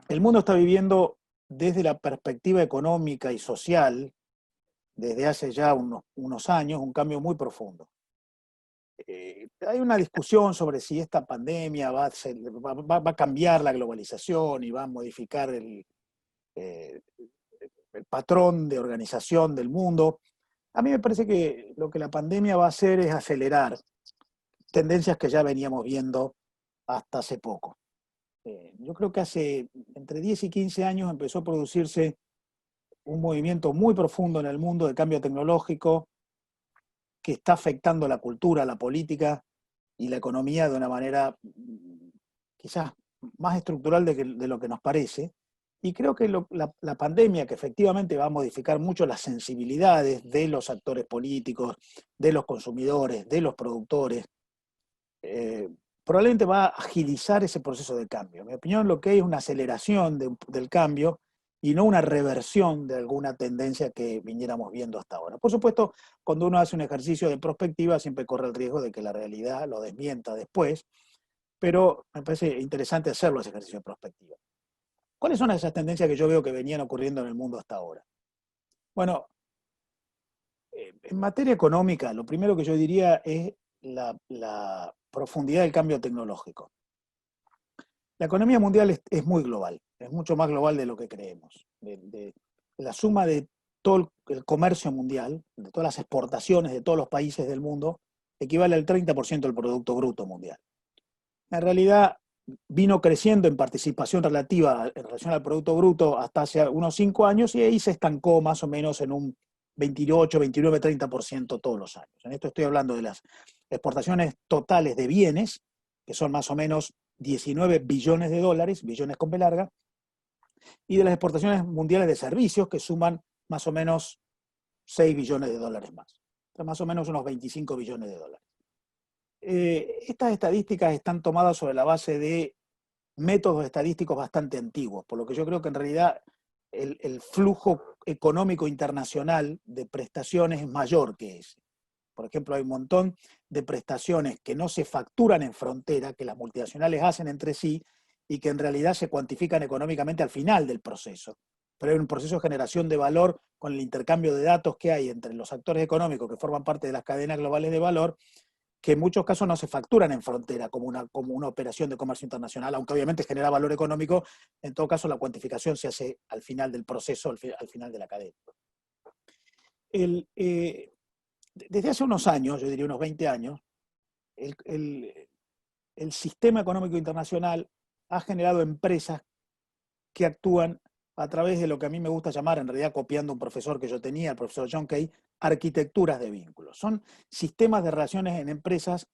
El mundo está viviendo desde la perspectiva económica y social, desde hace ya unos años, un cambio muy profundo. Hay una discusión sobre si esta pandemia va a cambiar la globalización y va a modificar eh, el patrón de organización del mundo. A mí me parece que lo que la pandemia va a hacer es acelerar tendencias que ya veníamos viendo hasta hace poco. Yo creo que hace entre 10 y 15 años empezó a producirse un movimiento muy profundo en el mundo de cambio tecnológico que está afectando la cultura, la política y la economía de una manera quizás más estructural de lo que nos parece. Y creo que la pandemia, que efectivamente va a modificar mucho las sensibilidades de los actores políticos, de los consumidores, de los productores, eh, probablemente va a agilizar ese proceso de cambio. En mi opinión, lo que hay es una aceleración del cambio y no una reversión de alguna tendencia que viniéramos viendo hasta ahora. Por supuesto, cuando uno hace un ejercicio de prospectiva, siempre corre el riesgo de que la realidad lo desmienta después, pero me parece interesante hacerlo ese ejercicio de prospectiva. ¿Cuáles son esas tendencias que yo veo que venían ocurriendo en el mundo hasta ahora? Bueno, en materia económica, lo primero que yo diría es la profundidad del cambio tecnológico. La economía mundial es muy global, es mucho más global de lo que creemos. La suma de todo el comercio mundial, de todas las exportaciones de todos los países del mundo, equivale al 30% del Producto Bruto Mundial. En realidad, vino creciendo en participación relativa en relación al Producto Bruto hasta hace unos 5 años y ahí se estancó más o menos en un 28, 29, 30% todos los años. En esto estoy hablando de las exportaciones totales de bienes, que son más o menos 19 billones de dólares, billones con B larga, y de las exportaciones mundiales de servicios, que suman más o menos 6 billones de dólares más. O sea, más o menos unos 25 billones de dólares. Estas estadísticas están tomadas sobre la base de métodos estadísticos bastante antiguos, por lo que yo creo que en realidad el flujo económico internacional de prestaciones es mayor que ese. Por ejemplo, hay un montón de prestaciones que no se facturan en frontera, que las multinacionales hacen entre sí y que en realidad se cuantifican económicamente al final del proceso. Pero hay un proceso de generación de valor con el intercambio de datos que hay entre los actores económicos que forman parte de las cadenas globales de valor, que en muchos casos no se facturan en frontera como una operación de comercio internacional, aunque obviamente genera valor económico. En todo caso, la cuantificación se hace al final del proceso, al final de la cadena. El, desde hace unos años, yo diría unos 20 años, el, el, el sistema económico internacional ha generado empresas que actúan a través de lo que a mí me gusta llamar, en realidad copiando un profesor que yo tenía, el profesor John Kay, arquitecturas de vínculos. Son sistemas de relaciones en empresas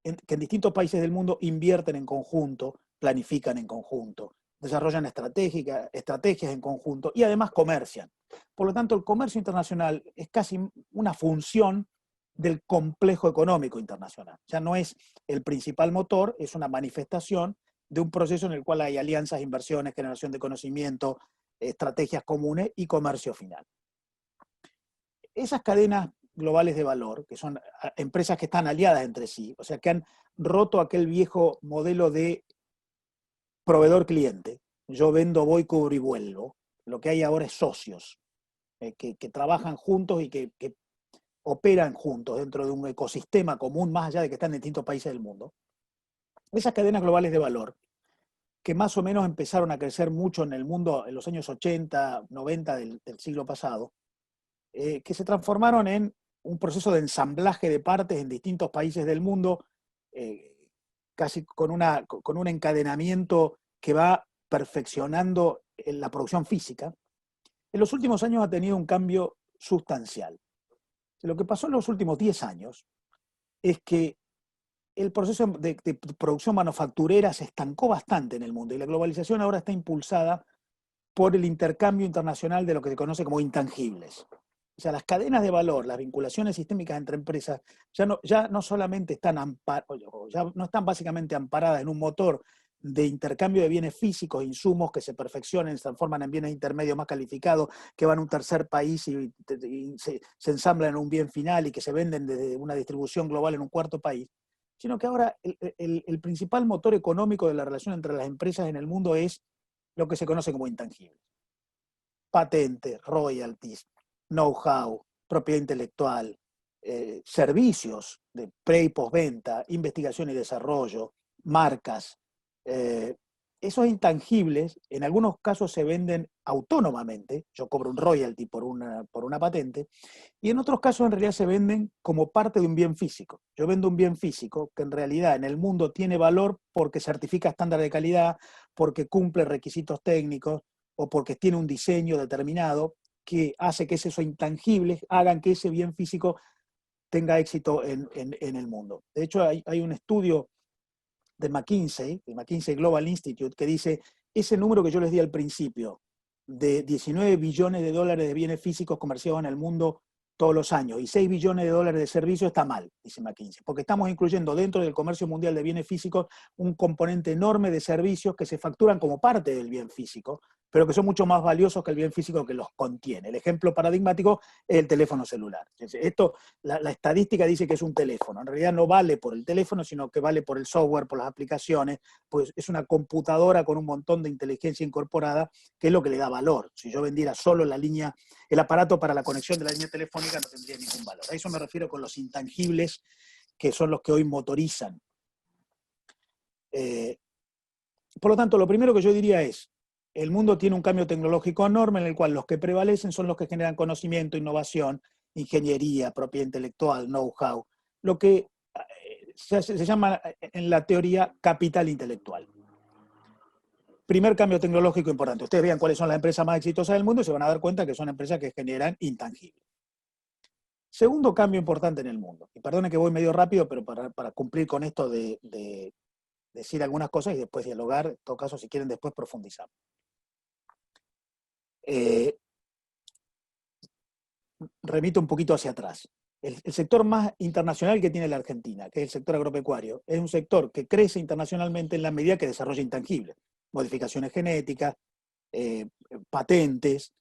que en distintos países del mundo invierten en conjunto, planifican en conjunto, desarrollan estrategias en conjunto y además comercian. Por lo tanto, el comercio internacional es casi una función del complejo económico internacional. Ya no es el principal motor, es una manifestación de un proceso en el cual hay alianzas, inversiones, generación de conocimiento, estrategias comunes y comercio final. Esas cadenas globales de valor, que son empresas que están aliadas entre sí, o sea, que han roto aquel viejo modelo de proveedor-cliente, yo vendo, voy, cubro y vuelvo, lo que hay ahora es socios, que trabajan juntos y que operan juntos dentro de un ecosistema común, más allá de que están en distintos países del mundo. Esas cadenas globales de valor, que más o menos empezaron a crecer mucho en el mundo en los años 80, 90 del siglo pasado, que se transformaron en un proceso de ensamblaje de partes en distintos países del mundo, eh, casi con un encadenamiento que va perfeccionando la producción física. En los últimos años ha tenido un cambio sustancial. Lo que pasó en los últimos 10 años es que el proceso de producción manufacturera se estancó bastante en el mundo y la globalización ahora está impulsada por el intercambio internacional de lo que se conoce como intangibles. O sea, las cadenas de valor, las vinculaciones sistémicas entre empresas, ya no solamente están, ya no están básicamente amparadas en un motor de intercambio de bienes físicos, insumos que se perfeccionen, se transforman en bienes intermedios más calificados, que van a un tercer país y se ensamblan en un bien final y que se venden desde una distribución global en un cuarto país, sino que ahora el principal motor económico de la relación entre las empresas en el mundo es lo que se conoce como intangibles. Patentes, royalties, know-how, propiedad intelectual, servicios de pre y postventa, investigación y desarrollo, marcas. Esos intangibles en algunos casos se venden autónomamente, yo cobro un royalty por una patente, y en otros casos en realidad se venden como parte de un bien físico. Yo vendo un bien físico que en realidad en el mundo tiene valor porque certifica estándares de calidad, porque cumple requisitos técnicos o porque tiene un diseño determinado que hace que esos intangibles hagan que ese bien físico tenga éxito en el mundo. De hecho, hay un estudio de McKinsey, el McKinsey Global Institute, que dice, ese número que yo les di al principio, de 19 billones de dólares de bienes físicos comerciados en el mundo todos los años y 6 billones de dólares de servicios, está mal, dice McKinsey, porque estamos incluyendo dentro del comercio mundial de bienes físicos un componente enorme de servicios que se facturan como parte del bien físico, pero que son mucho más valiosos que el bien físico que los contiene. El ejemplo paradigmático es el teléfono celular. Esto, la estadística dice que es un teléfono. En realidad no vale por el teléfono, sino que vale por el software, por las aplicaciones, pues es una computadora con un montón de inteligencia incorporada, que es lo que le da valor. Si yo vendiera solo la línea, el aparato para la conexión de la línea telefónica, no tendría ningún valor. A eso me refiero con los intangibles, que son los que hoy motorizan. Por lo tanto, lo primero que yo diría es, el mundo tiene un cambio tecnológico enorme en el cual los que prevalecen son los que generan conocimiento, innovación, ingeniería, propiedad intelectual, know-how, lo que se llama en la teoría capital intelectual. Primer cambio tecnológico importante. Ustedes vean cuáles son las empresas más exitosas del mundo y se van a dar cuenta que son empresas que generan intangibles. Segundo cambio importante en el mundo. Y perdone que voy medio rápido, pero para cumplir con esto de decir algunas cosas y después dialogar, en todo caso, si quieren, después profundizar. Remito un poquito hacia atrás. El sector más internacional que tiene la Argentina, que es el sector agropecuario, es un sector que crece internacionalmente en la medida que desarrolla intangibles, modificaciones genéticas, patentes,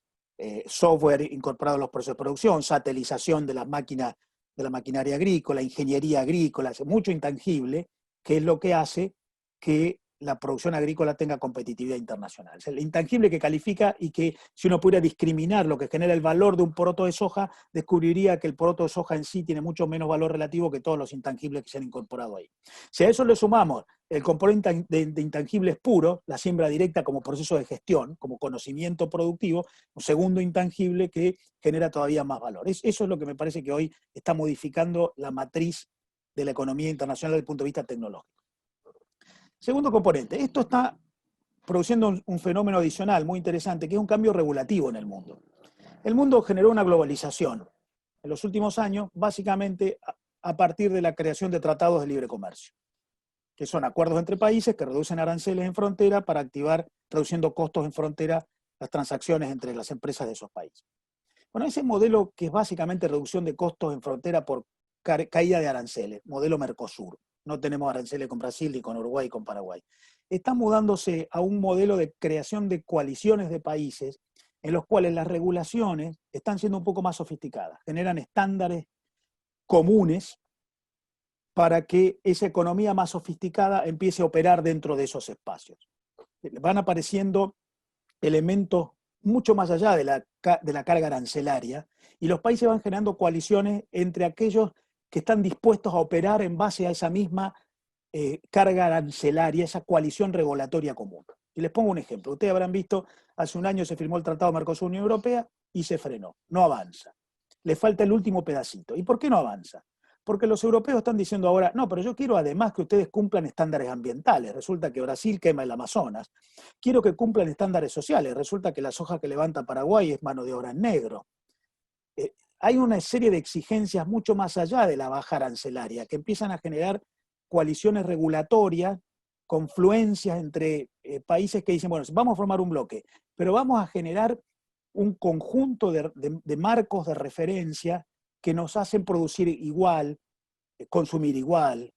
software incorporado a los procesos de producción, satelización de las máquinas, de la maquinaria agrícola, ingeniería agrícola, mucho intangible, que es lo que hace que la producción agrícola tenga competitividad internacional. Es el intangible que califica y que si uno pudiera discriminar lo que genera el valor de un poroto de soja, descubriría que el poroto de soja en sí tiene mucho menos valor relativo que todos los intangibles que se han incorporado ahí. Si a eso le sumamos el componente de intangibles puro, la siembra directa como proceso de gestión, como conocimiento productivo, un segundo intangible que genera todavía más valor. Eso es lo que me parece que hoy está modificando la matriz de la economía internacional desde el punto de vista tecnológico. Segundo componente, esto está produciendo un fenómeno adicional muy interesante, que es un cambio regulativo en el mundo. El mundo generó una globalización en los últimos años, básicamente a partir de la creación de tratados de libre comercio, que son acuerdos entre países que reducen aranceles en frontera para activar, reduciendo costos en frontera, las transacciones entre las empresas de esos países. Bueno, ese modelo que es básicamente reducción de costos en frontera por caída de aranceles, modelo Mercosur. No tenemos aranceles con Brasil, ni con Uruguay, ni con Paraguay. Está mudándose a un modelo de creación de coaliciones de países en los cuales las regulaciones están siendo un poco más sofisticadas, generan estándares comunes para que esa economía más sofisticada empiece a operar dentro de esos espacios. Van apareciendo elementos mucho más allá de la carga arancelaria y los países van generando coaliciones entre aquellos que están dispuestos a operar en base a esa misma carga arancelaria, esa coalición regulatoria común. Y les pongo un ejemplo. Ustedes habrán visto, hace un año se firmó el Tratado Mercosur-Unión Europea y se frenó, no avanza. Le falta el último pedacito. ¿Y por qué no avanza? Porque los europeos están diciendo ahora, no, pero yo quiero además que ustedes cumplan estándares ambientales. Resulta que Brasil quema el Amazonas. Quiero que cumplan estándares sociales. Resulta que la soja que levanta Paraguay es mano de obra en negro. Hay una serie de exigencias mucho más allá de la baja arancelaria que empiezan a generar coaliciones regulatorias, confluencias entre países que dicen, bueno, vamos a formar un bloque, pero vamos a generar un conjunto de marcos de referencia que nos hacen producir igual, consumir igual,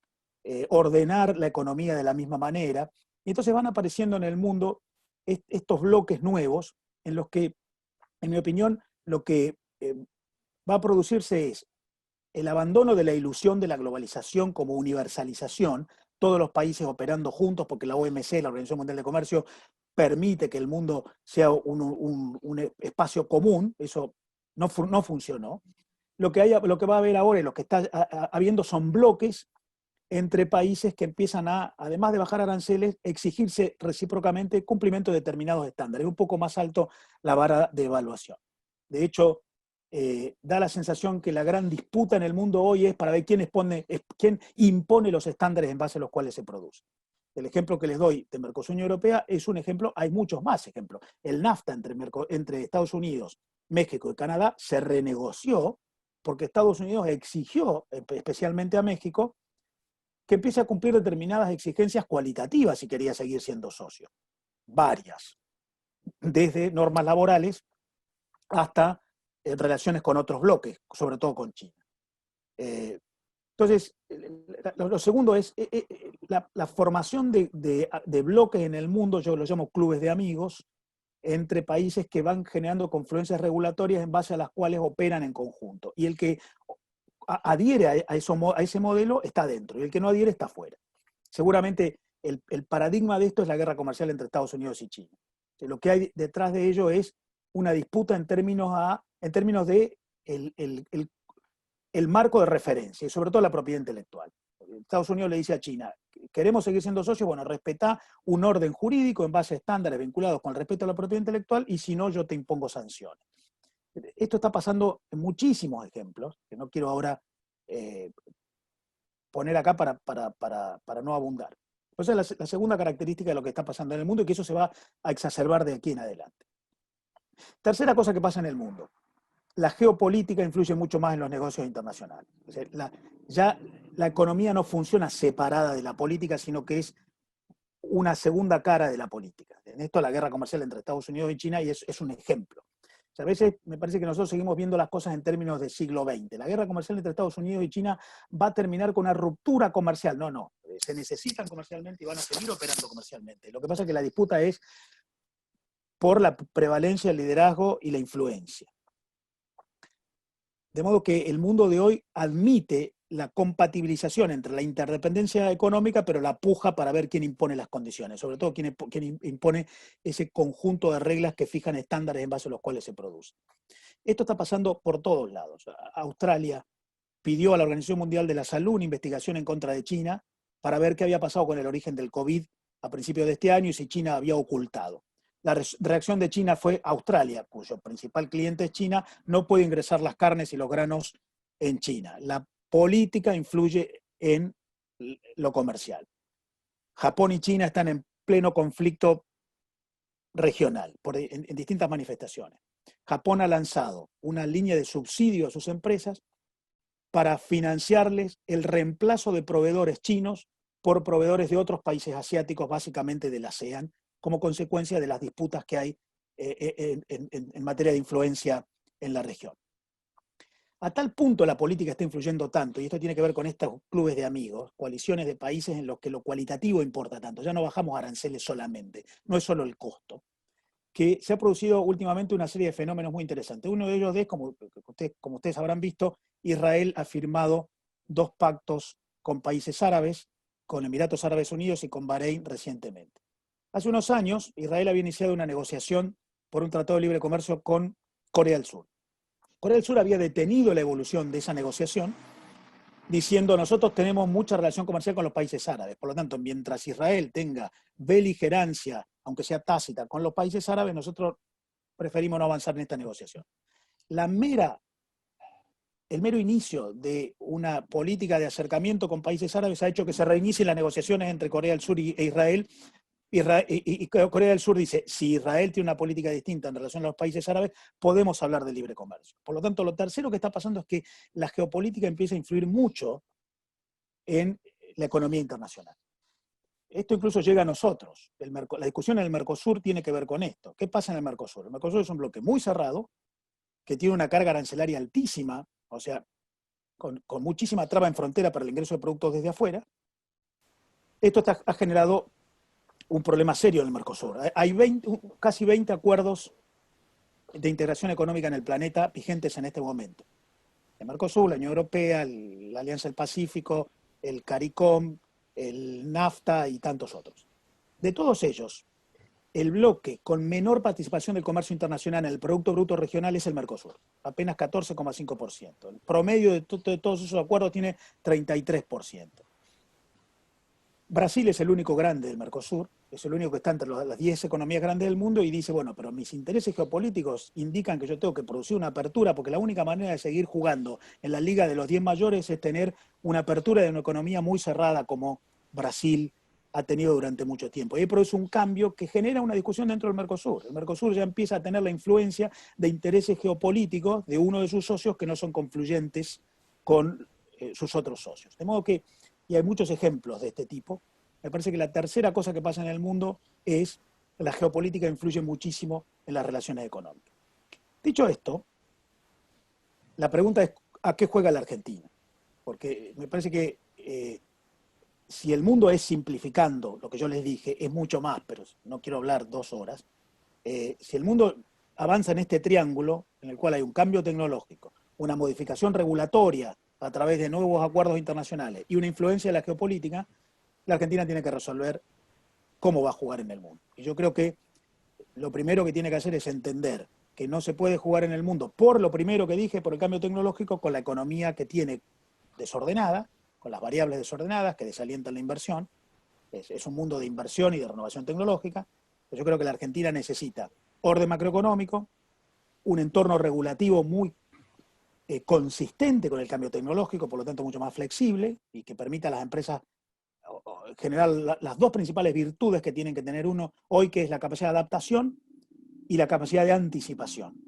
ordenar la economía de la misma manera. Y entonces van apareciendo en el mundo estos bloques nuevos en los que, en mi opinión, lo que va a producirse es el abandono de la ilusión de la globalización como universalización, todos los países operando juntos porque la OMC, la Organización Mundial de Comercio, permite que el mundo sea un espacio común, eso no funcionó. Lo que va a haber ahora y lo que está habiendo son bloques entre países que empiezan a, además de bajar aranceles, exigirse recíprocamente cumplimiento de determinados estándares, un poco más alto la vara de evaluación. De hecho, da la sensación que la gran disputa en el mundo hoy es para ver quién impone los estándares en base a los cuales se produce. El ejemplo que les doy de Mercosur y Unión Europea es un ejemplo, hay muchos más ejemplos. El NAFTA entre Estados Unidos, México y Canadá se renegoció porque Estados Unidos exigió, especialmente a México, que empiece a cumplir determinadas exigencias cualitativas si quería seguir siendo socio. Varias. Desde normas laborales hasta relaciones con otros bloques, sobre todo con China. Entonces, lo segundo es la formación de bloques en el mundo, yo lo llamo clubes de amigos, entre países que van generando confluencias regulatorias en base a las cuales operan en conjunto. Y el que adhiere a ese modelo está dentro, y el que no adhiere está fuera. Seguramente el paradigma de esto es la guerra comercial entre Estados Unidos y China. Lo que hay detrás de ello es una disputa en términos de el marco de referencia, y sobre todo la propiedad intelectual. Estados Unidos le dice a China, queremos seguir siendo socios, bueno, respetá un orden jurídico en base a estándares vinculados con el respeto a la propiedad intelectual, y si no, yo te impongo sanciones. Esto está pasando en muchísimos ejemplos, que no quiero ahora poner acá para no abundar. Esa es la segunda característica de lo que está pasando en el mundo, y que eso se va a exacerbar de aquí en adelante. Tercera cosa que pasa en el mundo. La geopolítica influye mucho más en los negocios internacionales. O sea, ya la economía no funciona separada de la política, sino que es una segunda cara de la política. En esto la guerra comercial entre Estados Unidos y China y es un ejemplo. O sea, a veces me parece que nosotros seguimos viendo las cosas en términos del siglo XX. La guerra comercial entre Estados Unidos y China va a terminar con una ruptura comercial. No, se necesitan comercialmente y van a seguir operando comercialmente. Lo que pasa es que la disputa es por la prevalencia, el liderazgo y la influencia. De modo que el mundo de hoy admite la compatibilización entre la interdependencia económica, pero la puja para ver quién impone las condiciones, sobre todo quién impone ese conjunto de reglas que fijan estándares en base a los cuales se produce. Esto está pasando por todos lados. Australia pidió a la Organización Mundial de la Salud una investigación en contra de China para ver qué había pasado con el origen del COVID a principios de este año y si China había ocultado. La reacción de China fue Australia, cuyo principal cliente es China, no puede ingresar las carnes y los granos en China. La política influye en lo comercial. Japón y China están en pleno conflicto regional, en distintas manifestaciones. Japón ha lanzado una línea de subsidio a sus empresas para financiarles el reemplazo de proveedores chinos por proveedores de otros países asiáticos, básicamente del ASEAN, como consecuencia de las disputas que hay en materia de influencia en la región. A tal punto la política está influyendo tanto, y esto tiene que ver con estos clubes de amigos, coaliciones de países en los que lo cualitativo importa tanto, ya no bajamos aranceles solamente, no es solo el costo, que se ha producido últimamente una serie de fenómenos muy interesantes. Uno de ellos es, como ustedes habrán visto, Israel ha firmado 2 pactos con países árabes, con Emiratos Árabes Unidos y con Bahrein recientemente. Hace unos años, Israel había iniciado una negociación por un tratado de libre comercio con Corea del Sur. Corea del Sur había detenido la evolución de esa negociación, diciendo nosotros tenemos mucha relación comercial con los países árabes, por lo tanto, mientras Israel tenga beligerancia, aunque sea tácita, con los países árabes, nosotros preferimos no avanzar en esta negociación. El mero inicio de una política de acercamiento con países árabes ha hecho que se reinicien las negociaciones entre Corea del Sur e Israel. Y Corea del Sur dice, si Israel tiene una política distinta en relación a los países árabes, podemos hablar de libre comercio. Por lo tanto, lo tercero que está pasando es que la geopolítica empieza a influir mucho en la economía internacional. Esto incluso llega a nosotros. La discusión en el Mercosur tiene que ver con esto. ¿Qué pasa en el Mercosur? El Mercosur es un bloque muy cerrado, que tiene una carga arancelaria altísima, o sea, con muchísima traba en frontera para el ingreso de productos desde afuera. Esto ha generado un problema serio en el Mercosur. Hay casi 20 acuerdos de integración económica en el planeta vigentes en este momento. El Mercosur, la Unión Europea, la Alianza del Pacífico, el CARICOM, el NAFTA y tantos otros. De todos ellos, el bloque con menor participación del comercio internacional en el Producto Bruto Regional es el Mercosur, apenas 14,5%. El promedio de todos esos acuerdos tiene 33%. Brasil es el único grande del Mercosur, es el único que está entre las 10 economías grandes del mundo y dice, bueno, pero mis intereses geopolíticos indican que yo tengo que producir una apertura porque la única manera de seguir jugando en la liga de los 10 mayores es tener una apertura de una economía muy cerrada como Brasil ha tenido durante mucho tiempo. Y ahí produce un cambio que genera una discusión dentro del Mercosur. El Mercosur ya empieza a tener la influencia de intereses geopolíticos de uno de sus socios que no son confluyentes con sus otros socios. De modo que, y hay muchos ejemplos de este tipo, me parece que la tercera cosa que pasa en el mundo es que la geopolítica influye muchísimo en las relaciones económicas. Dicho esto, la pregunta es ¿a qué juega la Argentina? Porque me parece que si el mundo es simplificando, lo que yo les dije, es mucho más, pero no quiero hablar 2 horas, si el mundo avanza en este triángulo, en el cual hay un cambio tecnológico, una modificación regulatoria a través de nuevos acuerdos internacionales y una influencia de la geopolítica, la Argentina tiene que resolver cómo va a jugar en el mundo. Y yo creo que lo primero que tiene que hacer es entender que no se puede jugar en el mundo, por lo primero que dije, por el cambio tecnológico, con la economía que tiene desordenada, con las variables desordenadas que desalientan la inversión. Es un mundo de inversión y de renovación tecnológica. Yo creo que la Argentina necesita orden macroeconómico, un entorno regulativo muy consistente con el cambio tecnológico, por lo tanto mucho más flexible y que permita a las empresas generar las dos principales virtudes que tienen que tener uno hoy, que es la capacidad de adaptación y la capacidad de anticipación.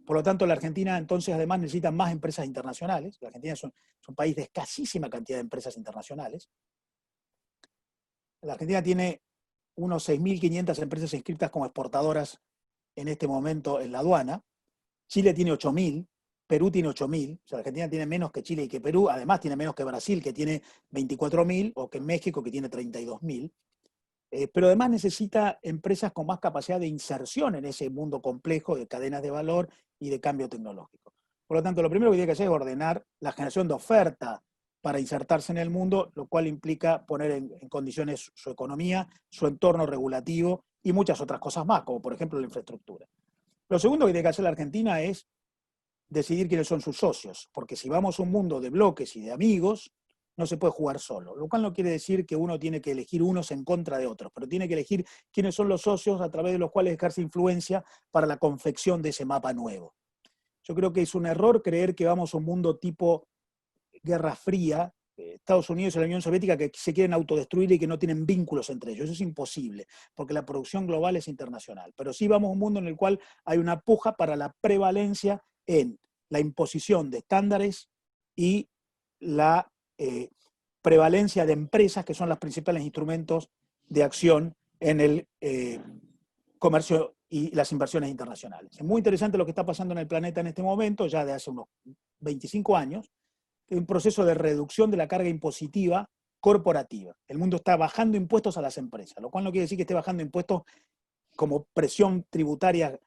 Por lo tanto, la Argentina entonces además necesita más empresas internacionales. La Argentina es un país de escasísima cantidad de empresas internacionales. La Argentina tiene unos 6.500 empresas inscritas como exportadoras en este momento en la aduana. Chile tiene 8.000, Perú tiene 8.000, o sea, la Argentina tiene menos que Chile y que Perú, además tiene menos que Brasil, que tiene 24.000, o que México, que tiene 32.000. Pero además necesita empresas con más capacidad de inserción en ese mundo complejo de cadenas de valor y de cambio tecnológico. Por lo tanto, lo primero que tiene que hacer es ordenar la generación de oferta para insertarse en el mundo, lo cual implica poner en condiciones su economía, su entorno regulativo y muchas otras cosas más, como por ejemplo la infraestructura. Lo segundo que tiene que hacer la Argentina es decidir quiénes son sus socios, porque si vamos a un mundo de bloques y de amigos, no se puede jugar solo, lo cual no quiere decir que uno tiene que elegir unos en contra de otros, pero tiene que elegir quiénes son los socios a través de los cuales ejerce influencia para la confección de ese mapa nuevo. Yo creo que es un error creer que vamos a un mundo tipo Guerra Fría, Estados Unidos y la Unión Soviética, que se quieren autodestruir y que no tienen vínculos entre ellos. Eso es imposible, porque la producción global es internacional. Pero sí vamos a un mundo en el cual hay una puja para la prevalencia en la imposición de estándares y la prevalencia de empresas, que son los principales instrumentos de acción en el comercio y las inversiones internacionales. Es muy interesante lo que está pasando en el planeta en este momento, ya de hace unos 25 años, un proceso de reducción de la carga impositiva corporativa. El mundo está bajando impuestos a las empresas, lo cual no quiere decir que esté bajando impuestos como presión tributaria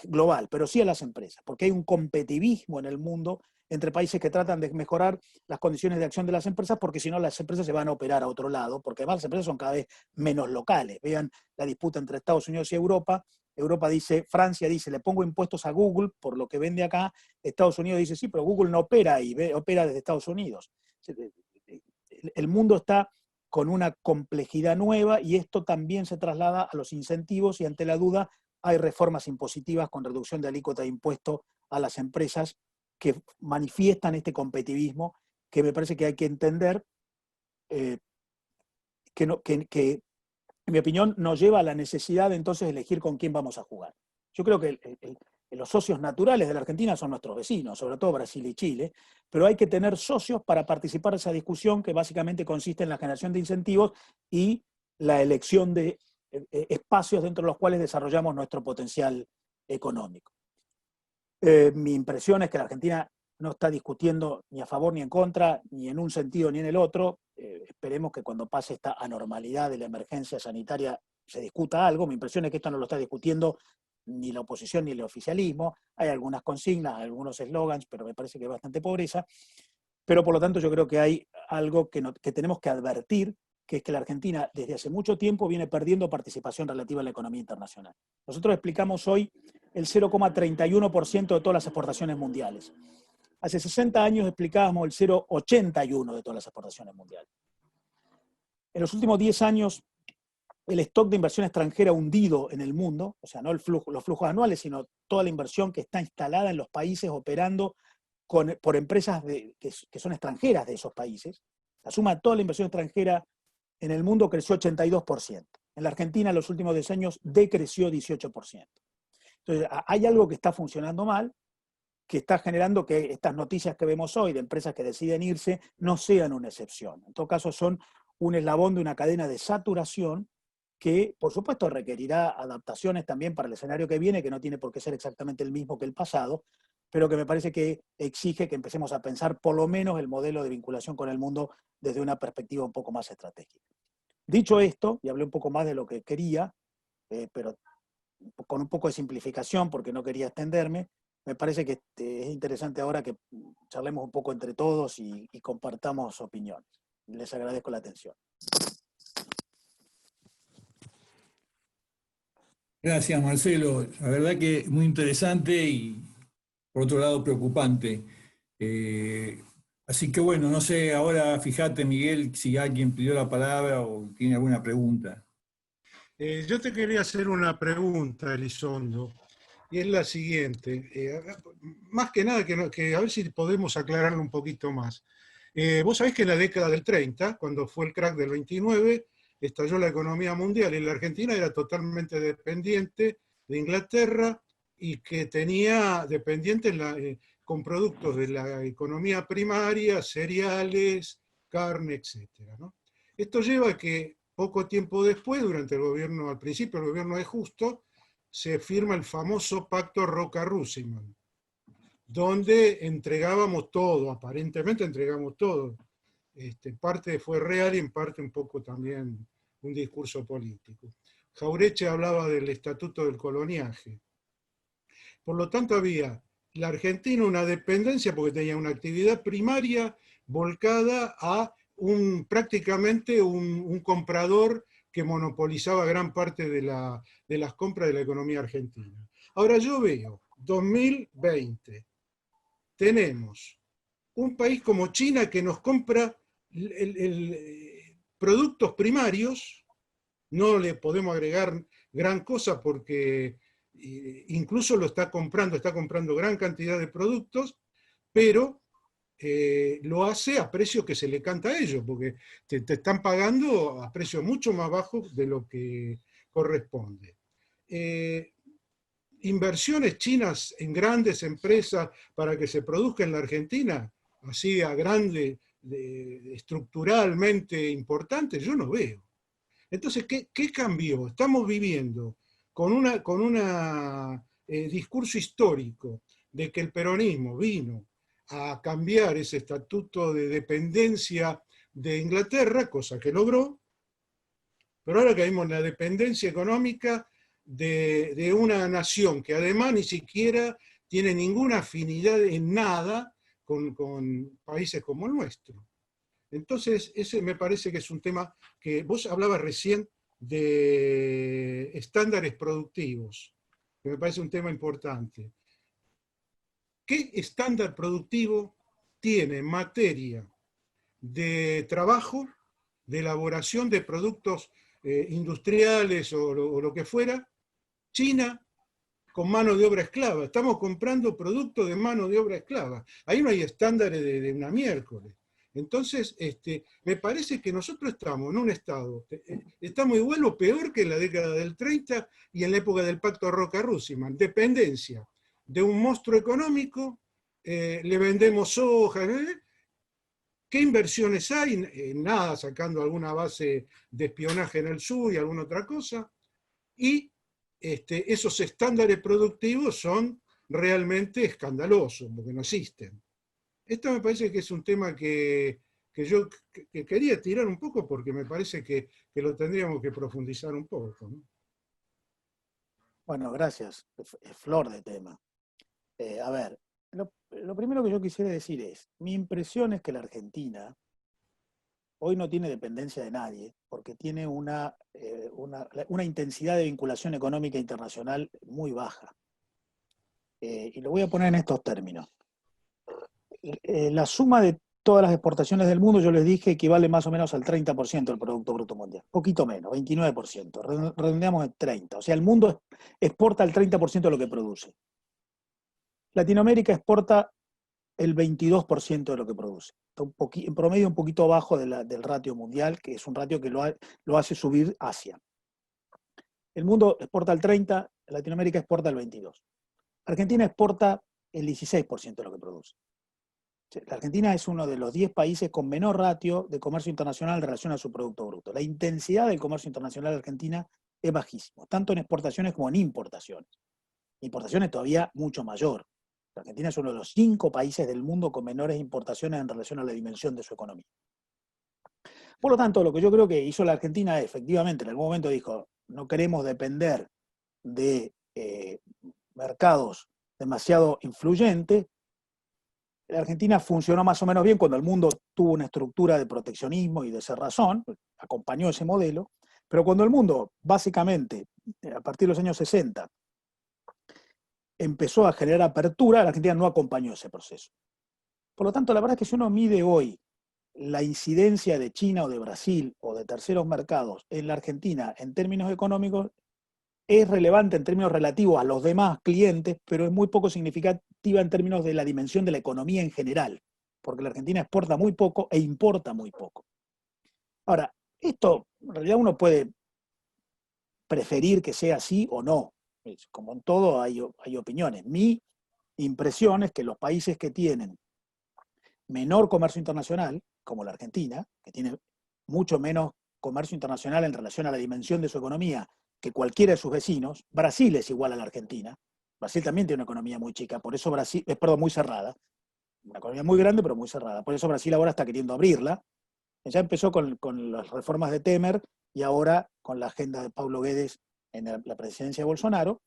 global, pero sí a las empresas, porque hay un competitivismo en el mundo entre países que tratan de mejorar las condiciones de acción de las empresas, porque si no las empresas se van a operar a otro lado, porque además las empresas son cada vez menos locales. Vean la disputa entre Estados Unidos y Europa. Europa dice, Francia dice, le pongo impuestos a Google por lo que vende acá. Estados Unidos dice, sí, pero Google no opera ahí, opera desde Estados Unidos. El mundo está con una complejidad nueva y esto también se traslada a los incentivos y ante la duda hay reformas impositivas con reducción de alícuota de impuesto a las empresas que manifiestan este competitivismo que me parece que hay que entender que en mi opinión, nos lleva a la necesidad de entonces elegir con quién vamos a jugar. Yo creo que los socios naturales de la Argentina son nuestros vecinos, sobre todo Brasil y Chile, pero hay que tener socios para participar de esa discusión que básicamente consiste en la generación de incentivos y la elección de espacios dentro de los cuales desarrollamos nuestro potencial económico. Mi impresión es que la Argentina no está discutiendo ni a favor ni en contra, ni en un sentido ni en el otro. Esperemos que cuando pase esta anormalidad de la emergencia sanitaria se discuta algo. Mi impresión es que esto no lo está discutiendo ni la oposición ni el oficialismo. Hay algunas consignas, algunos eslogans, pero me parece que hay bastante pobreza. Pero por lo tanto yo creo que hay algo que tenemos que advertir que es que la Argentina desde hace mucho tiempo viene perdiendo participación relativa en la economía internacional. Nosotros explicamos hoy el 0,31% de todas las exportaciones mundiales. Hace 60 años explicábamos el 0,81% de todas las exportaciones mundiales. En los últimos 10 años, el stock de inversión extranjera hundido en el mundo, o sea, no los flujos anuales, sino toda la inversión que está instalada en los países operando por empresas que son extranjeras de esos países. La suma de toda la inversión extranjera en el mundo creció 82%. En la Argentina, en los últimos 10 años, decreció 18%. Entonces, hay algo que está funcionando mal, que está generando que estas noticias que vemos hoy de empresas que deciden irse no sean una excepción. En todo caso, son un eslabón de una cadena de saturación que, por supuesto, requerirá adaptaciones también para el escenario que viene, que no tiene por qué ser exactamente el mismo que el pasado, pero que me parece que exige que empecemos a pensar por lo menos el modelo de vinculación con el mundo desde una perspectiva un poco más estratégica. Dicho esto, y hablé un poco más de lo que quería, pero con un poco de simplificación porque no quería extenderme, me parece que es interesante ahora que charlemos un poco entre todos y compartamos opiniones. Les agradezco la atención. Gracias, Marcelo. La verdad que muy interesante y, por otro lado, preocupante. Así que bueno, no sé, ahora fíjate, Miguel, si alguien pidió la palabra o tiene alguna pregunta. Yo te quería hacer una pregunta, Elizondo, y es la siguiente. Más que nada, que a ver si podemos aclararlo un poquito más. Vos sabés que en la década del 30, cuando fue el crack del 29, estalló la economía mundial y la Argentina era totalmente dependiente de Inglaterra y que tenía dependiente con productos de la economía primaria, cereales, carne, etcétera, ¿no? Esto lleva a que poco tiempo después, durante el gobierno, al principio del gobierno de Justo, se firma el famoso Pacto Roca-Russiman, donde entregábamos todo, aparentemente entregamos todo. Parte fue real y en parte un poco también un discurso político. Jauretche hablaba del estatuto del coloniaje. Por lo tanto, había la Argentina una dependencia porque tenía una actividad primaria volcada a prácticamente un comprador que monopolizaba gran parte de las compras de la economía argentina. Ahora yo veo, 2020, tenemos un país como China que nos compra productos primarios, no le podemos agregar gran cosa porque incluso está comprando gran cantidad de productos, pero lo hace a precio que se le canta a ellos, porque te están pagando a precio mucho más bajo de lo que corresponde. Inversiones chinas en grandes empresas para que se produzca en la Argentina, así a grande, estructuralmente importante, yo no veo. Entonces, ¿qué cambió? Estamos viviendo con un discurso histórico de que el peronismo vino a cambiar ese estatuto de dependencia de Inglaterra, cosa que logró, pero ahora caímos en la dependencia económica de una nación que además ni siquiera tiene ninguna afinidad en nada con países como el nuestro. Entonces, ese me parece que es un tema que vos hablabas recién de estándares productivos, que me parece un tema importante. ¿Qué estándar productivo tiene en materia de trabajo, de elaboración de productos industriales o lo que fuera, China con mano de obra esclava? Estamos comprando productos de mano de obra esclava. Ahí no hay estándares de una miércoles. Entonces, me parece que nosotros estamos en un estado, estamos igual o peor que en la década del 30 y en la época del Pacto Roca-Russiman. Dependencia de un monstruo económico, le vendemos soja, ¿qué inversiones hay? Nada, sacando alguna base de espionaje en el sur y alguna otra cosa. Y esos estándares productivos son realmente escandalosos, porque no existen. Esto me parece que es un tema que yo quería tirar un poco porque me parece que lo tendríamos que profundizar un poco, ¿no? Bueno, gracias. Es flor de tema. A ver, lo primero que yo quisiera decir es, mi impresión es que la Argentina, hoy no tiene dependencia de nadie, porque tiene una intensidad de vinculación económica internacional muy baja. Y lo voy a poner en estos términos. La suma de todas las exportaciones del mundo, yo les dije, equivale más o menos al 30% del Producto Bruto Mundial. Poquito menos, 29%. Redondeamos en 30%. O sea, el mundo exporta el 30% de lo que produce. Latinoamérica exporta el 22% de lo que produce. En promedio un poquito abajo del ratio mundial, que es un ratio que lo hace subir Asia. El mundo exporta el 30%, Latinoamérica exporta el 22%. Argentina exporta el 16% de lo que produce. La Argentina es uno de los 10 países con menor ratio de comercio internacional en relación a su Producto Bruto. La intensidad del comercio internacional de Argentina es bajísimo, tanto en exportaciones como en importaciones. Importaciones todavía mucho mayor. La Argentina es uno de los 5 países del mundo con menores importaciones en relación a la dimensión de su economía. Por lo tanto, lo que yo creo que hizo la Argentina es, efectivamente, en algún momento dijo, no queremos depender de mercados demasiado influyentes. La Argentina funcionó más o menos bien cuando el mundo tuvo una estructura de proteccionismo y de cerrazón, acompañó ese modelo, pero cuando el mundo, básicamente, a partir de los años 60, empezó a generar apertura, la Argentina no acompañó ese proceso. Por lo tanto, la verdad es que si uno mide hoy la incidencia de China o de Brasil o de terceros mercados en la Argentina en términos económicos, es relevante en términos relativos a los demás clientes, pero es muy poco significativa en términos de la dimensión de la economía en general, porque la Argentina exporta muy poco e importa muy poco. Ahora, esto, en realidad uno puede preferir que sea así o no. Como en todo hay opiniones. Mi impresión es que los países que tienen menor comercio internacional, como la Argentina, que tiene mucho menos comercio internacional en relación a la dimensión de su economía que cualquiera de sus vecinos. Brasil es igual a la Argentina. Brasil también tiene una economía muy chica, por eso Brasil, muy cerrada. Una economía muy grande, pero muy cerrada. Por eso Brasil ahora está queriendo abrirla. Ya empezó con las reformas de Temer y ahora con la agenda de Paulo Guedes en la presidencia de Bolsonaro,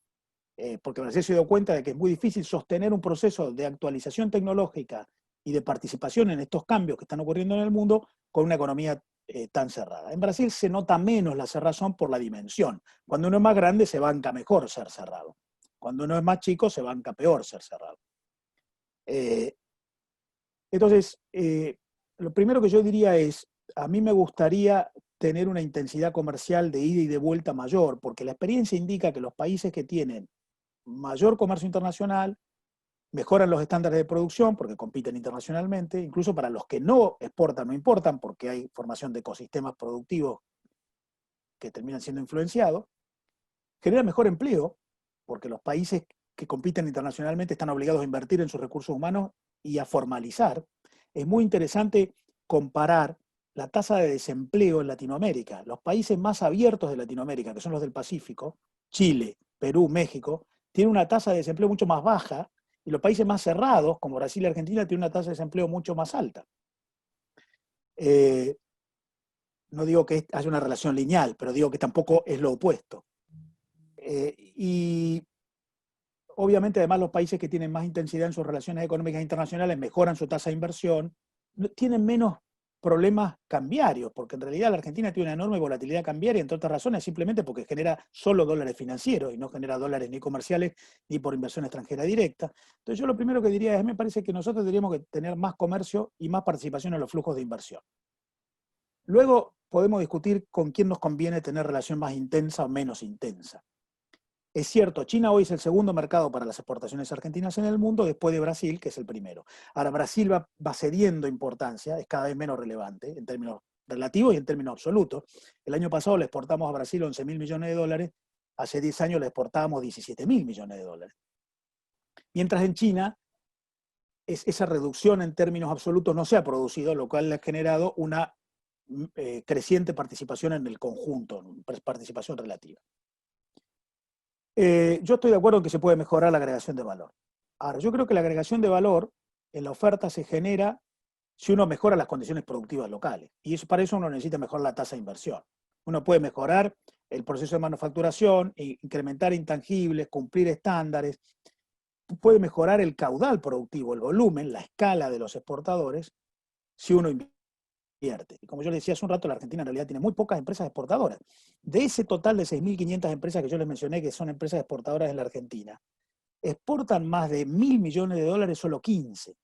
porque Brasil se dio cuenta de que es muy difícil sostener un proceso de actualización tecnológica y de participación en estos cambios que están ocurriendo en el mundo con una economía tan cerrada. En Brasil se nota menos la cerrazón por la dimensión. Cuando uno es más grande se banca mejor ser cerrado. Cuando uno es más chico se banca peor ser cerrado. Entonces, lo primero que yo diría es, a mí me gustaría tener una intensidad comercial de ida y de vuelta mayor, porque la experiencia indica que los países que tienen mayor comercio internacional mejoran los estándares de producción porque compiten internacionalmente, incluso para los que no exportan, no importan, porque hay formación de ecosistemas productivos que terminan siendo influenciados, genera mejor empleo, porque los países que compiten internacionalmente están obligados a invertir en sus recursos humanos y a formalizar. Es muy interesante comparar la tasa de desempleo en Latinoamérica. Los países más abiertos de Latinoamérica, que son los del Pacífico, Chile, Perú, México, tienen una tasa de desempleo mucho más baja, y los países más cerrados, como Brasil y Argentina, tienen una tasa de desempleo mucho más alta. No digo que haya una relación lineal, pero digo que tampoco es lo opuesto. Y obviamente además los países que tienen más intensidad en sus relaciones económicas internacionales mejoran su tasa de inversión, tienen menos problemas cambiarios, porque en realidad la Argentina tiene una enorme volatilidad cambiaria, entre otras razones, simplemente porque genera solo dólares financieros y no genera dólares ni comerciales ni por inversión extranjera directa. Entonces yo lo primero que diría es, me parece que nosotros tendríamos que tener más comercio y más participación en los flujos de inversión. Luego podemos discutir con quién nos conviene tener relación más intensa o menos intensa. Es cierto, China hoy es el segundo mercado para las exportaciones argentinas en el mundo, después de Brasil, que es el primero. Ahora, Brasil va cediendo importancia, es cada vez menos relevante en términos relativos y en términos absolutos. El año pasado le exportamos a Brasil 11.000 millones de dólares, hace 10 años le exportábamos 17.000 millones de dólares. Mientras en China, esa reducción en términos absolutos no se ha producido, lo cual le ha generado una creciente participación en el conjunto, participación relativa. Yo estoy de acuerdo en que se puede mejorar la agregación de valor. Ahora, yo creo que la agregación de valor en la oferta se genera si uno mejora las condiciones productivas locales. Y para eso uno necesita mejorar la tasa de inversión. Uno puede mejorar el proceso de manufacturación, incrementar intangibles, cumplir estándares. Puede mejorar el caudal productivo, el volumen, la escala de los exportadores, si uno invierte invierte. Y como yo le decía hace un rato, la Argentina en realidad tiene muy pocas empresas exportadoras. De ese total de 6.500 empresas que yo les mencioné que son empresas exportadoras en la Argentina, exportan más de 1.000 millones de dólares solo 15.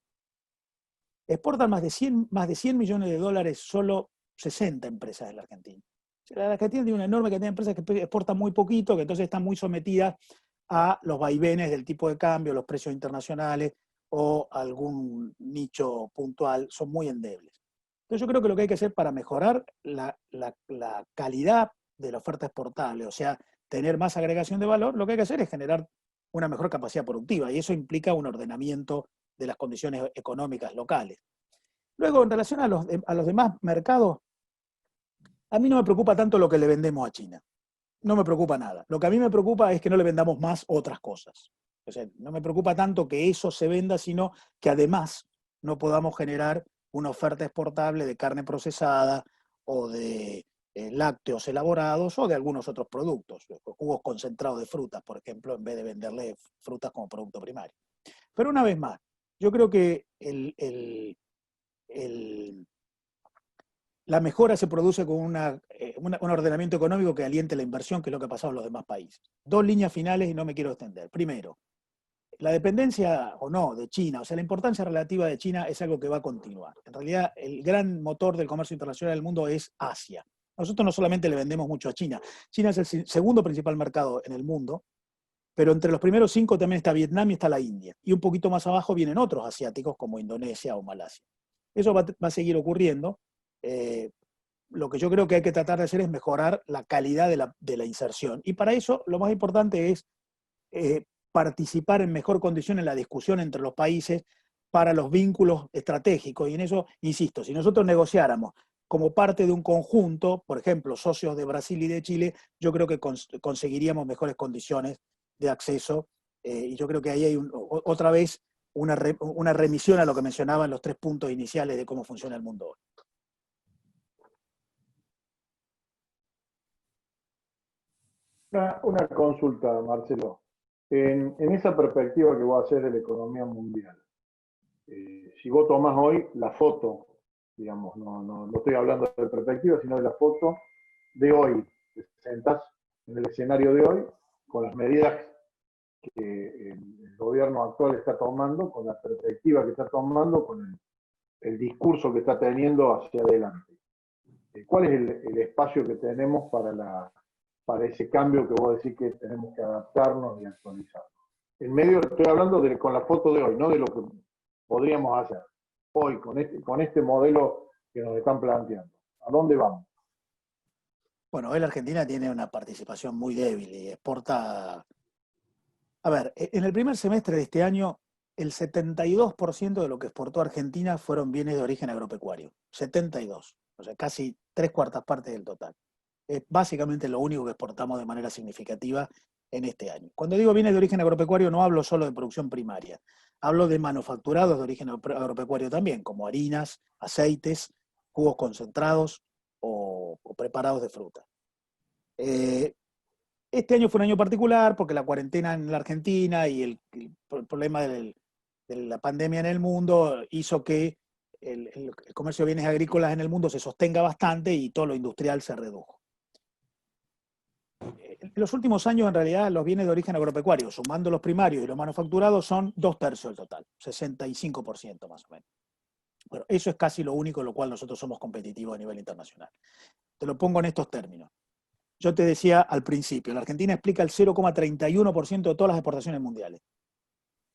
Exportan más de 100 millones de dólares solo 60 empresas en la Argentina. La Argentina tiene una enorme cantidad de empresas que exportan muy poquito, que entonces están muy sometidas a los vaivenes del tipo de cambio, los precios internacionales o algún nicho puntual, son muy endebles. Entonces yo creo que lo que hay que hacer para mejorar la calidad de la oferta exportable, o sea, tener más agregación de valor, lo que hay que hacer es generar una mejor capacidad productiva, y eso implica un ordenamiento de las condiciones económicas locales. Luego, en relación a los demás mercados, a mí no me preocupa tanto lo que le vendemos a China. No me preocupa nada. Lo que a mí me preocupa es que no le vendamos más otras cosas. O sea, no me preocupa tanto que eso se venda, sino que además no podamos generar una oferta exportable de carne procesada o de lácteos elaborados o de algunos otros productos, jugos concentrados de frutas, por ejemplo, en vez de venderle frutas como producto primario. Pero una vez más, yo creo que la mejora se produce con un ordenamiento económico que aliente la inversión, que es lo que ha pasado en los demás países. Dos líneas finales y no me quiero extender. Primero, la dependencia o no de China, o sea, la importancia relativa de China es algo que va a continuar. En realidad, el gran motor del comercio internacional del mundo es Asia. Nosotros no solamente le vendemos mucho a China. China es el segundo principal mercado en el mundo, pero entre los primeros 5 también está Vietnam y está la India. Y un poquito más abajo vienen otros asiáticos como Indonesia o Malasia. Eso va a seguir ocurriendo. Lo que yo creo que hay que tratar de hacer es mejorar la calidad de la inserción. Y para eso lo más importante es participar en mejor condición en la discusión entre los países para los vínculos estratégicos. Y en eso, insisto, si nosotros negociáramos como parte de un conjunto, por ejemplo, socios de Brasil y de Chile, yo creo que conseguiríamos mejores condiciones de acceso. Y yo creo que ahí hay otra vez una remisión a lo que mencionaba en los 3 puntos iniciales de cómo funciona el mundo hoy. Una consulta, Marcelo. En esa perspectiva que vos haces de la economía mundial, si vos tomás hoy la foto, digamos, no estoy hablando de perspectiva, sino de la foto de hoy, te sentás en el escenario de hoy, con las medidas que el gobierno actual está tomando, con la perspectiva que está tomando, con el discurso que está teniendo hacia adelante. ¿Cuál es el espacio que tenemos para ese cambio que vos decís que tenemos que adaptarnos y actualizarnos? En medio, estoy hablando con la foto de hoy, no de lo que podríamos hacer hoy con este modelo que nos están planteando. ¿A dónde vamos? Bueno, hoy la Argentina tiene una participación muy débil y exporta. A ver, en el primer semestre de este año, el 72% de lo que exportó Argentina fueron bienes de origen agropecuario. 72%, o sea, casi 3/4 partes del total. Es básicamente lo único que exportamos de manera significativa en este año. Cuando digo bienes de origen agropecuario, no hablo solo de producción primaria, hablo de manufacturados de origen agropecuario también, como harinas, aceites, jugos concentrados o preparados de fruta. Este año fue un año particular porque la cuarentena en la Argentina y el problema de la pandemia en el mundo hizo que el comercio de bienes agrícolas en el mundo se sostenga bastante y todo lo industrial se redujo. En los últimos años, en realidad, los bienes de origen agropecuario, sumando los primarios y los manufacturados, son 2/3 del total, 65% más o menos. Bueno, eso es casi lo único en lo cual nosotros somos competitivos a nivel internacional. Te lo pongo en estos términos. Yo te decía al principio, la Argentina explica el 0,31% de todas las exportaciones mundiales.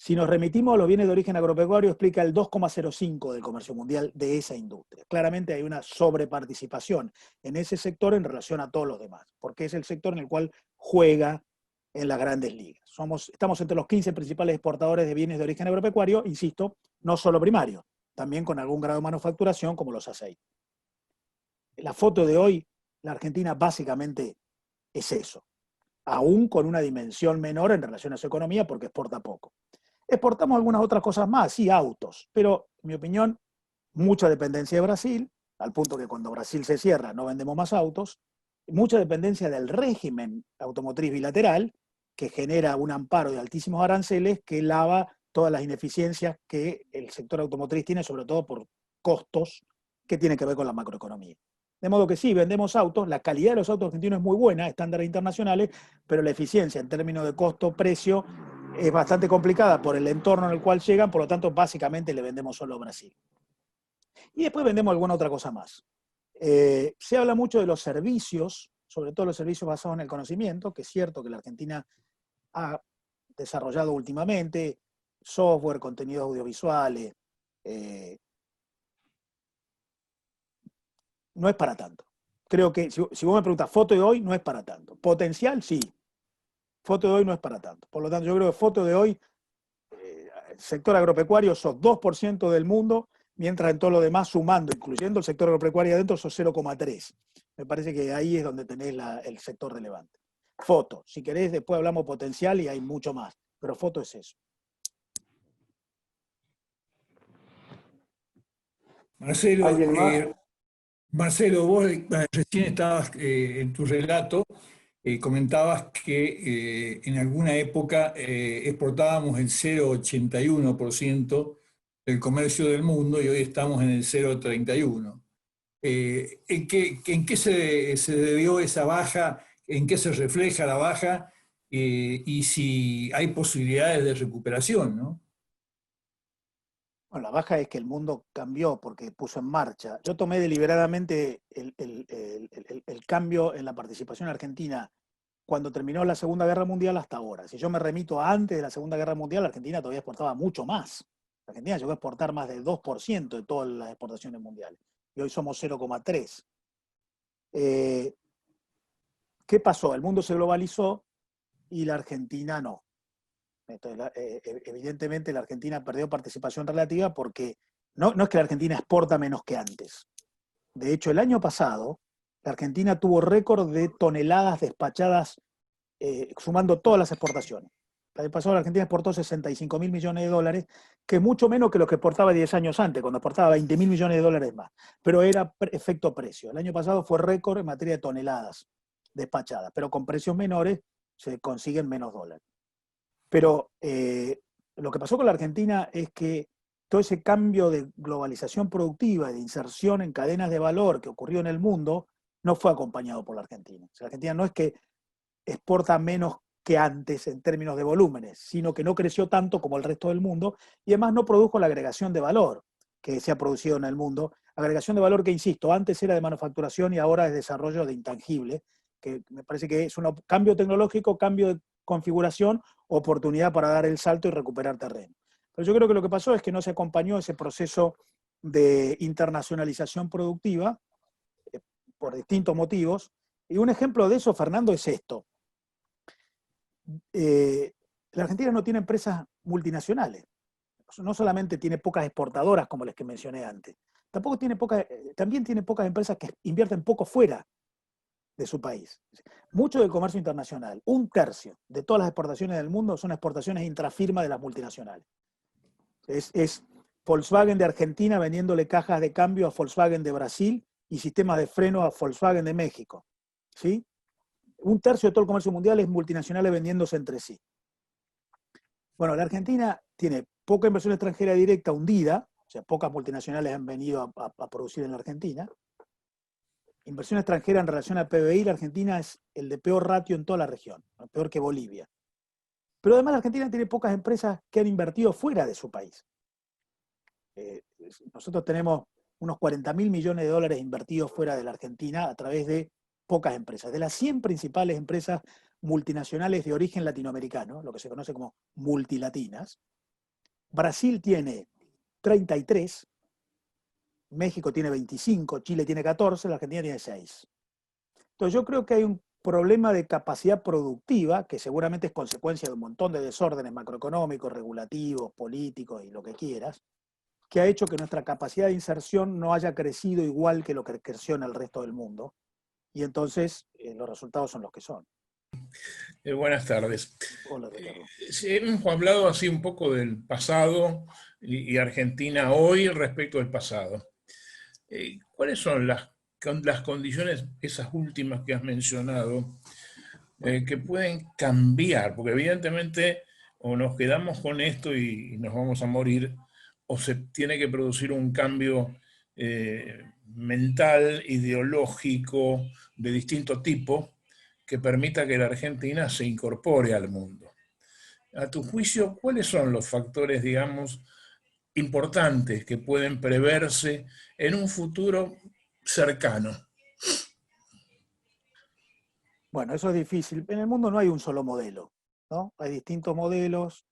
Si nos remitimos a los bienes de origen agropecuario, explica el 2,05% del comercio mundial de esa industria. Claramente hay una sobreparticipación en ese sector en relación a todos los demás, porque es el sector en el cual juega en las grandes ligas. Estamos entre los 15 principales exportadores de bienes de origen agropecuario, insisto, no solo primario, también con algún grado de manufacturación como los aceites. La foto de hoy, la Argentina básicamente es eso, aún con una dimensión menor en relación a su economía porque exporta poco. Exportamos algunas otras cosas más, sí, autos, pero en mi opinión, mucha dependencia de Brasil, al punto que cuando Brasil se cierra no vendemos más autos, mucha dependencia del régimen automotriz bilateral, que genera un amparo de altísimos aranceles que lava todas las ineficiencias que el sector automotriz tiene, sobre todo por costos que tiene que ver con la macroeconomía. De modo que sí, vendemos autos, la calidad de los autos argentinos es muy buena, estándares internacionales, pero la eficiencia en términos de costo-precio es bastante complicada por el entorno en el cual llegan, por lo tanto, básicamente le vendemos solo a Brasil. Y después vendemos alguna otra cosa más. Se habla mucho de los servicios, sobre todo los servicios basados en el conocimiento, que es cierto que la Argentina ha desarrollado últimamente, software, contenidos audiovisuales. No es para tanto. Creo que, si vos me preguntas, foto de hoy no es para tanto. Potencial, sí. Foto de hoy no es para tanto. Por lo tanto, yo creo que foto de hoy, el sector agropecuario, sos 2% del mundo, mientras en todo lo demás, sumando, incluyendo el sector agropecuario adentro, sos 0,3%. Me parece que ahí es donde tenés el sector relevante. Foto, si querés, después hablamos potencial y hay mucho más, pero foto es eso. Marcelo, ¿Alguien más? Marcelo, vos recién estabas en tu relato, comentabas que en alguna época exportábamos el 0,81% del comercio del mundo y hoy estamos en el 0,31%. ¿En qué se debió esa baja? ¿En qué se refleja la baja? Y si hay posibilidades de recuperación, ¿no? Bueno, la baja es que el mundo cambió porque puso en marcha. Yo tomé deliberadamente el cambio en la participación argentina cuando terminó la Segunda Guerra Mundial hasta ahora. Si yo me remito a antes de la Segunda Guerra Mundial, Argentina todavía exportaba mucho más. Argentina llegó a exportar más del 2% de todas las exportaciones mundiales. Y hoy somos 0,3%. ¿Qué pasó? El mundo se globalizó y la Argentina no. Entonces, evidentemente la Argentina perdió participación relativa porque no es que la Argentina exporta menos que antes. De hecho, el año pasado, la Argentina tuvo récord de toneladas despachadas, sumando todas las exportaciones. El año pasado la Argentina exportó 65.000 millones de dólares, que es mucho menos que lo que exportaba 10 años antes, cuando exportaba 20.000 millones de dólares más. Pero era efecto precio. El año pasado fue récord en materia de toneladas despachadas, pero con precios menores se consiguen menos dólares. Pero lo que pasó con la Argentina es que todo ese cambio de globalización productiva, de inserción en cadenas de valor que ocurrió en el mundo, no fue acompañado por la Argentina. O sea, la Argentina no es que exporta menos que antes en términos de volúmenes, sino que no creció tanto como el resto del mundo y además no produjo la agregación de valor que se ha producido en el mundo. Agregación de valor que, insisto, antes era de manufacturación y ahora es desarrollo de intangible, que me parece que es un cambio tecnológico, cambio de configuración, oportunidad para dar el salto y recuperar terreno. Pero yo creo que lo que pasó es que no se acompañó ese proceso de internacionalización productiva por distintos motivos. Y un ejemplo de eso, Fernando, es esto. La Argentina no tiene empresas multinacionales. No solamente tiene pocas exportadoras como las que mencioné antes, también tiene pocas empresas que invierten poco fuera de su país. Mucho del comercio internacional, 1/3 de todas las exportaciones del mundo son exportaciones intrafirma de las multinacionales. Es Volkswagen de Argentina vendiéndole cajas de cambio a Volkswagen de Brasil y sistemas de freno a Volkswagen de México. ¿Sí? 1/3 de todo el comercio mundial es multinacionales vendiéndose entre sí. Bueno, la Argentina tiene poca inversión extranjera directa hundida, o sea, pocas multinacionales han venido a producir en la Argentina. Inversión extranjera en relación al PBI, la Argentina es el de peor ratio en toda la región, peor que Bolivia. Pero además la Argentina tiene pocas empresas que han invertido fuera de su país. Nosotros tenemos unos 40.000 millones de dólares invertidos fuera de la Argentina a través de pocas empresas. De las 100 principales empresas multinacionales de origen latinoamericano, lo que se conoce como multilatinas, Brasil tiene 33, México tiene 25, Chile tiene 14, la Argentina tiene 6. Entonces yo creo que hay un problema de capacidad productiva, que seguramente es consecuencia de un montón de desórdenes macroeconómicos, regulativos, políticos y lo que quieras, que ha hecho que nuestra capacidad de inserción no haya crecido igual que lo que creció en el resto del mundo. Y entonces los resultados son los que son. Buenas tardes. Hola, Ricardo. Hemos hablado así un poco del pasado y Argentina hoy respecto al pasado. ¿Cuáles son las condiciones, esas últimas que has mencionado, que pueden cambiar? Porque evidentemente o nos quedamos con esto y nos vamos a morir, o se tiene que producir un cambio mental, ideológico, de distinto tipo, que permita que la Argentina se incorpore al mundo. A tu juicio, ¿cuáles son los factores, digamos, importantes que pueden preverse en un futuro cercano? Bueno, eso es difícil. En el mundo no hay un solo modelo, ¿no? Hay distintos modelos,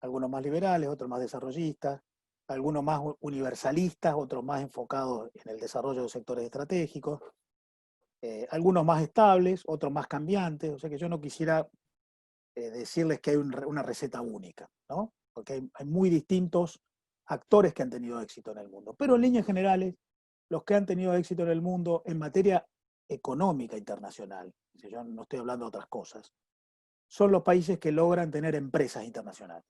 algunos más liberales, otros más desarrollistas, algunos más universalistas, otros más enfocados en el desarrollo de sectores estratégicos, algunos más estables, otros más cambiantes. O sea que yo no quisiera decirles que hay una receta única, ¿no? Porque hay muy distintos actores que han tenido éxito en el mundo. Pero en líneas generales, los que han tenido éxito en el mundo en materia económica internacional, si yo no estoy hablando de otras cosas, son los países que logran tener empresas internacionales.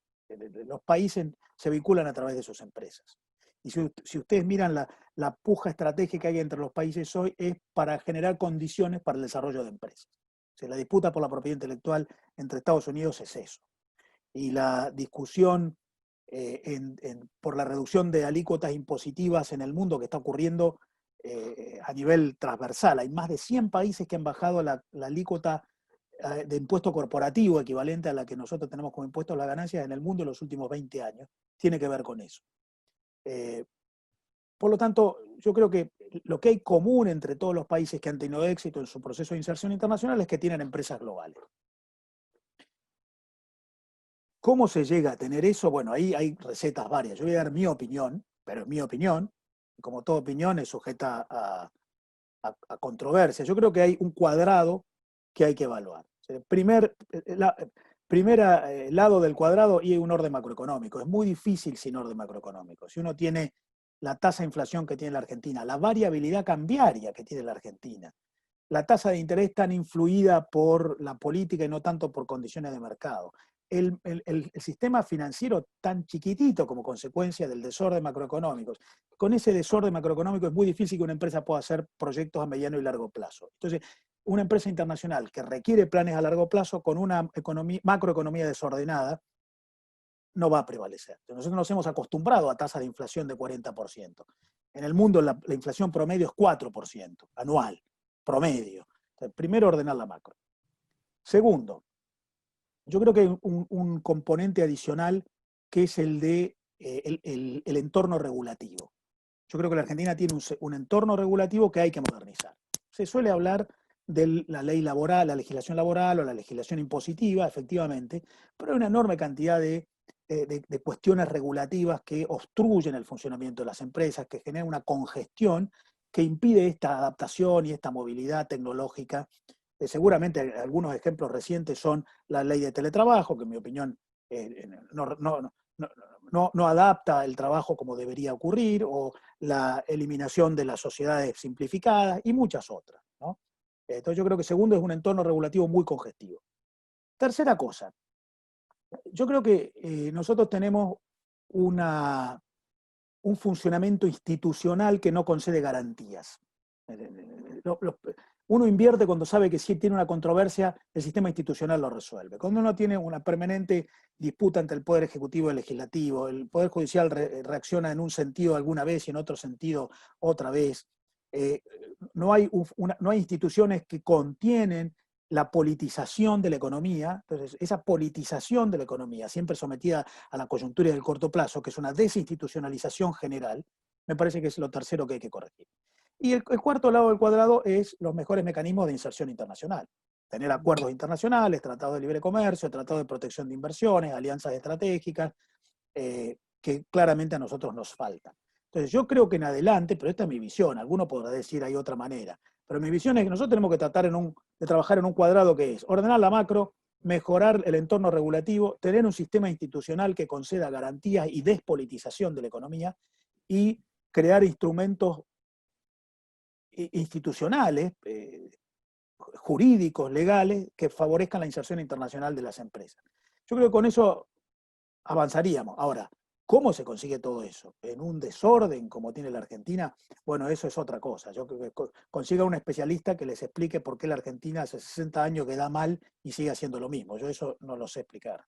Los países se vinculan a través de sus empresas. Y si ustedes miran la puja estratégica que hay entre los países hoy, es para generar condiciones para el desarrollo de empresas. O sea, la disputa por la propiedad intelectual entre Estados Unidos es eso. Y la discusión por la reducción de alícuotas impositivas en el mundo que está ocurriendo a nivel transversal. Hay más de 100 países que han bajado la alícuota de impuesto corporativo equivalente a la que nosotros tenemos como impuesto a las ganancias en el mundo en los últimos 20 años. Tiene que ver con eso. Por lo tanto, yo creo que lo que hay común entre todos los países que han tenido éxito en su proceso de inserción internacional es que tienen empresas globales. ¿Cómo se llega a tener eso? Bueno, ahí hay recetas varias. Yo voy a dar mi opinión, pero es mi opinión, y como toda opinión es sujeta a controversia. Yo creo que hay un cuadrado que hay que evaluar. El primer lado del cuadrado y un orden macroeconómico. Es muy difícil sin orden macroeconómico. Si uno tiene la tasa de inflación que tiene la Argentina, la variabilidad cambiaria que tiene la Argentina, la tasa de interés tan influida por la política y no tanto por condiciones de mercado, el sistema financiero tan chiquitito como consecuencia del desorden macroeconómico. Con ese desorden macroeconómico es muy difícil que una empresa pueda hacer proyectos a mediano y largo plazo. Entonces, una empresa internacional que requiere planes a largo plazo con una macroeconomía desordenada no va a prevalecer. Nosotros nos hemos acostumbrado a tasas de inflación de 40%. En el mundo la inflación promedio es 4% anual, promedio. Entonces, primero, ordenar la macro. Segundo, yo creo que hay un componente adicional que es el de el entorno regulativo. Yo creo que la Argentina tiene un entorno regulativo que hay que modernizar. Se suele hablar de la ley laboral, la legislación laboral o la legislación impositiva, efectivamente, pero hay una enorme cantidad de cuestiones regulativas que obstruyen el funcionamiento de las empresas, que generan una congestión que impide esta adaptación y esta movilidad tecnológica. Seguramente algunos ejemplos recientes son la ley de teletrabajo, que en mi opinión no adapta el trabajo como debería ocurrir, o la eliminación de las sociedades simplificadas y muchas otras, ¿no? Entonces yo creo que segundo es un entorno regulativo muy congestivo. Tercera cosa, yo creo que nosotros tenemos un funcionamiento institucional que no concede garantías. Uno invierte cuando sabe que si tiene una controversia, el sistema institucional lo resuelve. Cuando uno tiene una permanente disputa entre el Poder Ejecutivo y el Legislativo, el Poder Judicial reacciona en un sentido alguna vez y en otro sentido otra vez, no hay instituciones que contienen la politización de la economía. Entonces, esa politización de la economía, siempre sometida a la coyuntura del corto plazo, que es una desinstitucionalización general, me parece que es lo tercero que hay que corregir. Y el cuarto lado del cuadrado es los mejores mecanismos de inserción internacional. Tener acuerdos internacionales, tratados de libre comercio, tratados de protección de inversiones, alianzas estratégicas, que claramente a nosotros nos faltan. Entonces yo creo que en adelante, pero esta es mi visión, alguno podrá decir hay otra manera, pero mi visión es que nosotros tenemos que tratar de trabajar en un cuadrado que es ordenar la macro, mejorar el entorno regulativo, tener un sistema institucional que conceda garantías y despolitización de la economía y crear instrumentos institucionales, jurídicos, legales, que favorezcan la inserción internacional de las empresas. Yo creo que con eso avanzaríamos. Ahora, ¿cómo se consigue todo eso? ¿En un desorden como tiene la Argentina? Bueno, eso es otra cosa. Yo creo que consiga un especialista que les explique por qué la Argentina hace 60 años que da mal y sigue haciendo lo mismo. Yo eso no lo sé explicar.